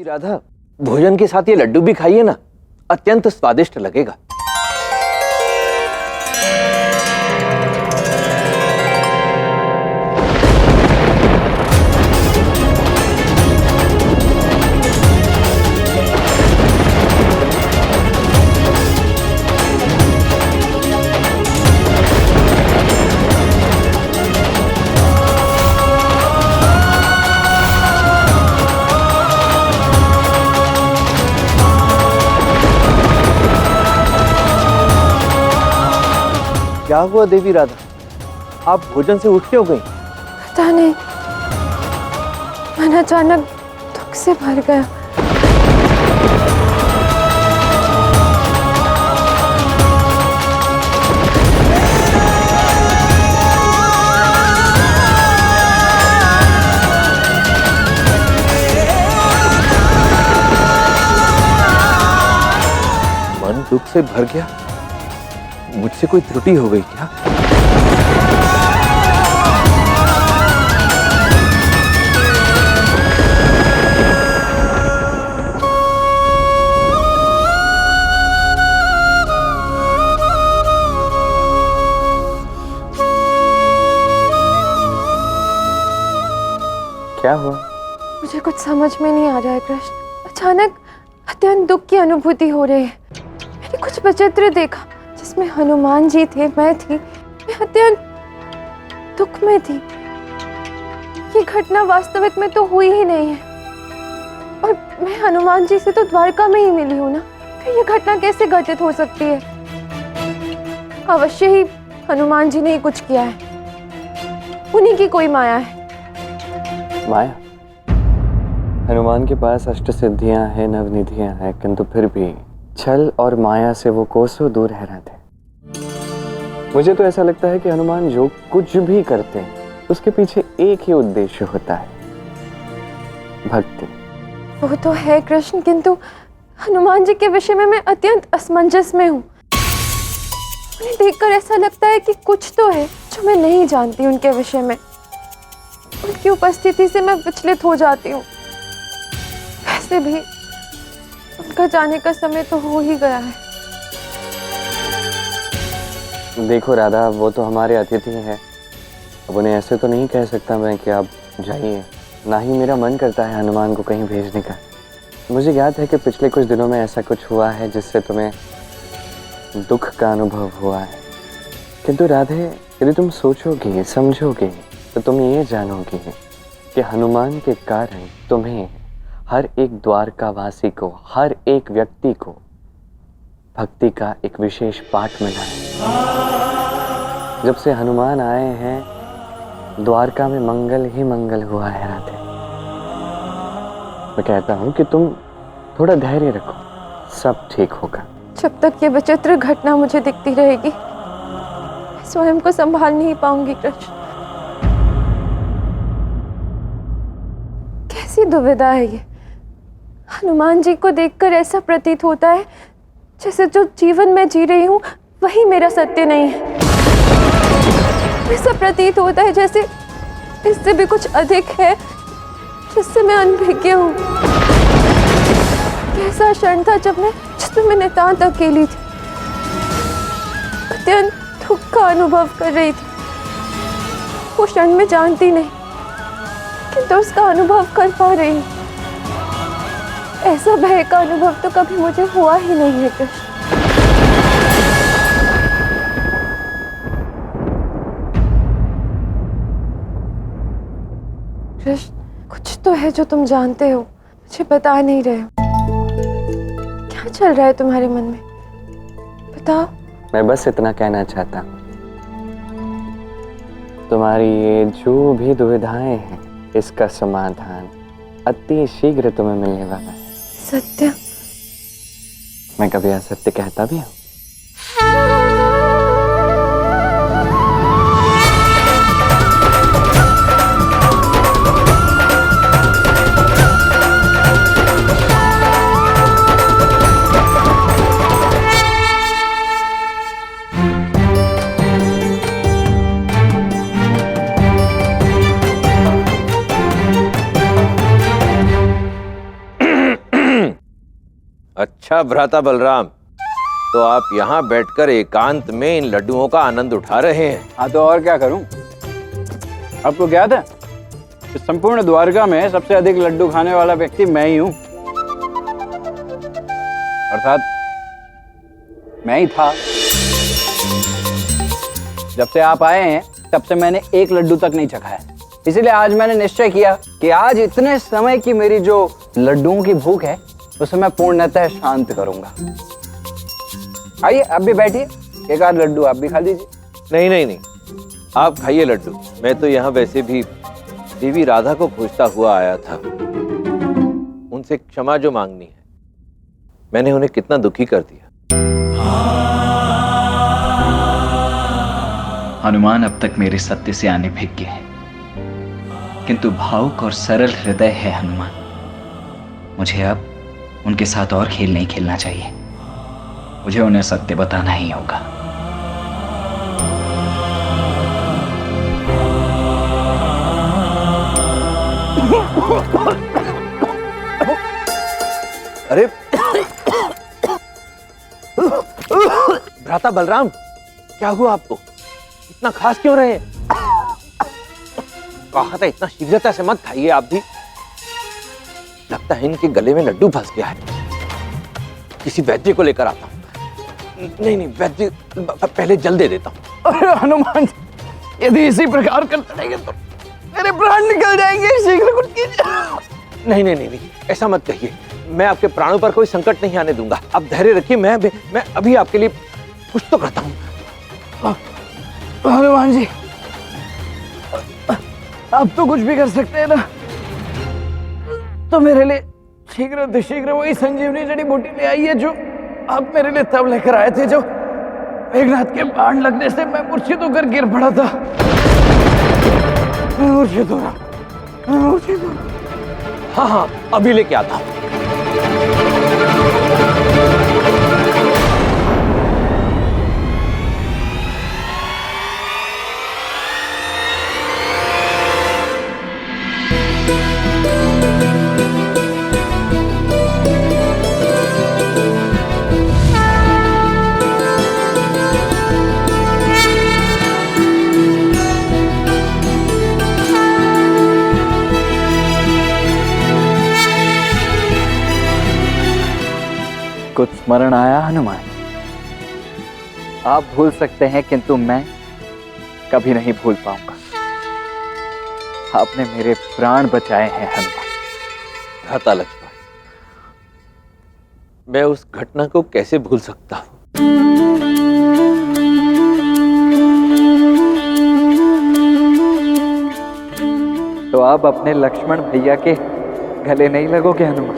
देवी राधा, भोजन के साथ ये लड्डू भी खाइए ना, अत्यंत स्वादिष्ट लगेगा। क्या हुआ देवी राधा, आप भोजन से उठ क्यों गई? पता नहीं, मन अचानक दुख से भर गया। मन दुख से भर गया? मुझसे कोई त्रुटि हो गई क्या? क्या हुआ? मुझे कुछ समझ में नहीं आ रहा है कृष्ण। अचानक अत्यंत दुख की अनुभूति हो रही है। मैंने कुछ विचित्र देखा जिसमें हनुमान जी थे, मैं थी। मैं अत्यंत दुख में थी। ये घटना वास्तविक में तो हुई ही नहीं है, और मैं हनुमान जी से तो द्वारका में ही मिली हूँ ना, फिर ये घटना कैसे घटित हो सकती है? अवश्य ही हनुमान जी ने ही कुछ किया है, उन्हीं की कोई माया है। माया? हनुमान के पास अष्ट सिद्धियां हैं, नवनिधियां हैं, किंतु फिर भी छल और माया से वो कोसों दूर रह रहे थे। मुझे तो ऐसा लगता है कि हनुमान जो कुछ भी करते हैं उसके पीछे एक ही उद्देश्य होता है, भक्ति। वो तो है कृष्ण, किंतु हनुमान जी के विषय में मैं अत्यंत असमंजस में हूँ। उन्हें देखकर ऐसा लगता है कि कुछ तो है जो मैं नहीं जानती उनके विषय में। उनकी उपस्थिति से मैं विचलित हो जाती हूँ। वैसे भी उनका जाने का समय तो हो ही गया है। देखो राधा, वो तो हमारे अतिथि हैं। अब उन्हें ऐसे तो नहीं कह सकता मैं कि आप जाइए। ना ही मेरा मन करता है हनुमान को कहीं भेजने का। मुझे याद है कि पिछले कुछ दिनों में ऐसा कुछ हुआ है जिससे तुम्हें दुख का अनुभव हुआ है। किंतु राधे, यदि तुम सोचोगे, समझोगे, तो तुम ये जानोगे कि हनुमान के कारण तुम्हें, हर एक द्वारकावासी को, हर एक व्यक्ति को भक्ति का एक विशेष पाठ मिला है। जब से हनुमान आए हैं, द्वारका में मंगल ही मंगल हुआ है राधे। मैं कहता हूँ कि तुम थोड़ा धैर्य रखो, सब ठीक होगा। जब तक ये विचित्र घटना मुझे दिखती रहेगी, मैं स्वयं को संभाल नहीं पाऊंगी कृष्ण। कैसी दुविधा है ये। हनुमान जी को देखकर ऐसा प्रतीत होता है जैसे जो जीवन में जी रही हूँ वही मेरा सत्य नहीं है। ऐसा प्रतीत होता है जैसे इससे भी कुछ अधिक है जिससे मैं अनभिज्ञ हूँ। कैसा क्षण था जिसमें मैं नितांत अकेली थी, अत्यंत दुख का अनुभव कर रही थी। वो क्षण मैं जानती नहीं, किंतु उसका अनुभव कर पा रही हूँ। ऐसा भय का अनुभव तो कभी मुझे हुआ ही नहीं है कृष्ण। कृष्ण, कुछ तो है जो तुम जानते हो, मुझे बता नहीं रहे हो। क्या चल रहा है तुम्हारे मन में, बताओ। मैं बस इतना कहना चाहता हूँ, तुम्हारी ये जो भी दुविधाएं हैं, इसका समाधान अति शीघ्र तुम्हें मिलने वाला है। सत्य? मैं कभी असत्य कहता भी हूँ? अच्छा भ्राता बलराम, तो आप यहाँ बैठकर एकांत में इन लड्डुओं का आनंद उठा रहे हैं। हाँ तो और क्या करूं? आपको ज्ञात है इस संपूर्ण द्वारका में सबसे अधिक लड्डू खाने वाला व्यक्ति मैं ही हूं, अर्थात मैं ही था। जब से आप आए हैं तब से मैंने एक लड्डू तक नहीं चखा है, इसीलिए आज मैंने निश्चय किया कि आज इतने समय की मेरी जो लड्डुओं की भूख है उसे मैं पूर्णतः शांत करूंगा। आइए आप भी बैठिए, एक आध लड्डू आप भी खा लीजिए। नहीं नहीं नहीं, आप खाइए लड्डू। मैं तो यहाँ वैसे भी देवी राधा को खोजता हुआ आया था, उनसे क्षमा जो मांगनी है। मैंने उन्हें कितना दुखी कर दिया। हनुमान अब तक मेरे सत्य से आने भिज्ञ है, किंतु भावुक और सरल हृदय है हनुमान। मुझे अब उनके साथ और खेल नहीं खेलना चाहिए, मुझे उन्हें सत्य बताना ही होगा। अरे भ्राता बलराम, क्या हुआ आपको? इतना खास क्यों रहे? कहा था इतना शीघ्रता से मत खाइए आप भी। लगता है इनके गले में लड्डू फंस गया है। किसी वैद्य को लेकर आता हूं। नहीं नहीं, वैद्य पहले जल दे देता हूं। अरे हनुमान जी, यदि इसी प्रकार करते रहेंगे तो मेरे प्राण निकल जाएंगे, शीघ्र कुछ कीजिए। नहीं नहीं नहीं नहीं, ऐसा मत कहिए। मैं आपके प्राणों पर कोई संकट नहीं आने दूंगा। आप धैर्य रखिए, मैं अभी आपके लिए कुछ तो करता हूं। हनुमान जी, आप तो कुछ भी कर सकते हैं ना, तो मेरे लिए शीघ्र वही संजीवनी जड़ी बूटी ले आइए जो आप मेरे लिए तब लेकर आए थे, जो मेघनाथ के बाण लगने से मैं मूर्छित होकर गिर पड़ा था। मैं मूर्छित हो रहा। हाँ हाँ, अभी लेके आता हूं। कुछ स्मरण आया हनुमान? आप भूल सकते हैं किंतु मैं कभी नहीं भूल पाऊंगा। आपने मेरे प्राण बचाए हैं हनुमान। भ्राता लक्ष्मण, मैं उस घटना को कैसे भूल सकता हूं? तो आप अपने लक्ष्मण भैया के गले नहीं लगोगे हनुमान?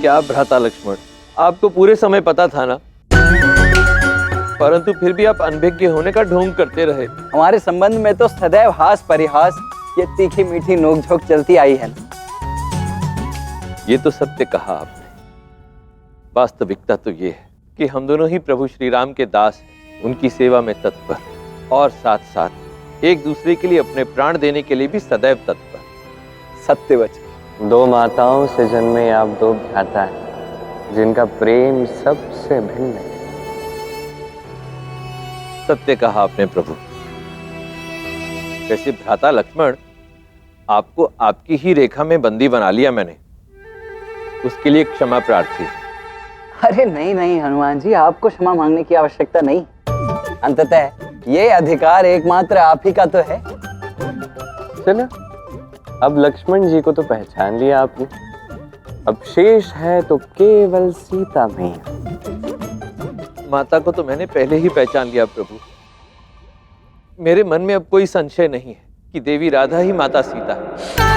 क्या भ्राता लक्ष्मण, आपको पूरे समय पता था ना, परंतु फिर भी आप अनभिज्ञ होने का ढोंग करते रहे। हमारे संबंध में तो सदैव हास परिहास, ये तीखी मीठी नोकझोंक चलती आई है। ये तो सत्य कहा आपने। वास्तविकता तो ये है कि हम दोनों ही प्रभु श्री राम के दास हैं, उनकी सेवा में तत्पर, और साथ साथ एक दूसरे के लिए अपने प्राण देने के लिए भी सदैव तत्पर। सत्य वचन। दो माताओं से जन्मे आप दो भ्राता हैं, जिनका प्रेम सबसे भिन्न है। सत्य कहा आपने प्रभु। वैसे भ्राता लक्ष्मण, आपको आपकी ही रेखा में बंदी बना लिया मैंने, उसके लिए क्षमा प्रार्थी। अरे नहीं हनुमान जी, आपको क्षमा मांगने की आवश्यकता नहीं। अंततः ये अधिकार एकमात्र आप ही का तो है। चलो, अब लक्ष्मण जी को तो पहचान लिया आपने, अब शेष है तो केवल सीता मैया। माता को तो मैंने पहले ही पहचान लिया प्रभु। मेरे मन में अब कोई संशय नहीं है। कि देवी राधा ही माता सीता है।